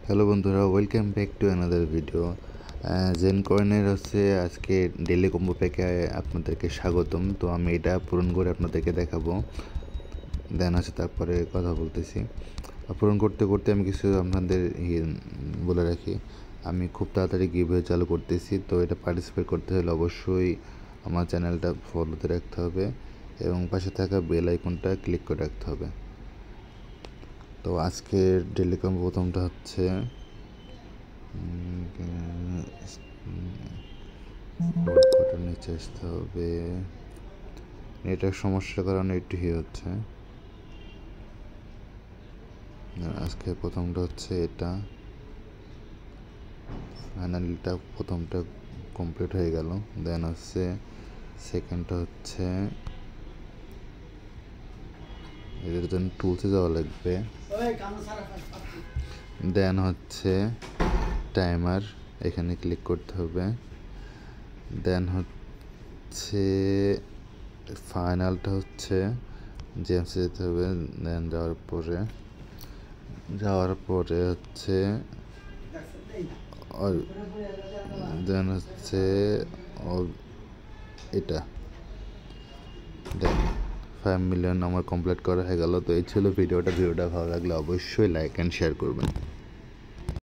Hello বন্ধুরা, welcome back to another video. Zen কয়েনের আজকে ডেলি কম্বো প্যাকে আপনাদেরকে স্বাগতম। তো আমি এটা পূরণ করে আপনাদেরকে দেখাবো, দেন তারপরে কথা বলতেছি। পূরণ করতে করতে আমি কিছু আপনাদের বলে রাখি, আমি খুব তাড়াতাড়ি গিভওয়ে চালু করতেছি। তো এটা পার্টিসিপেট করতে হলে অবশ্যই আমার চ্যানেলটা ফলোতে রাখতে হবে এবং পাশে থাকা বেল আইকনটা ক্লিক করে রাখতে হবে। তো আজকের ডেলি কম্বো প্রথমটা হচ্ছে কটার নিচে আসতে হবে, নেটওয়ার্ক সমস্যার কারণে একটু হচ্ছে। আজকে প্রথমটা হচ্ছে এটা, ফাইনালিটা প্রথমটা কমপ্লিট হয়ে গেল। দেন সেকেন্ডটা হচ্ছে এদের জন্য টুলসে যাওয়া লাগবে। দেন টাইমার, এখানে ক্লিক করতে হবে। দেন ফাইনালটা জেমসে যেতে হবে। দেন যাওয়ার পরে দেন এটা দেন 5 মিলিয়ন আমার কমপ্লিট করা হয়ে গেল। তো এই ছিল ভিডিওটা ভালো লাগলে অবশ্যই লাইক অ্যান্ড শেয়ার করবেন।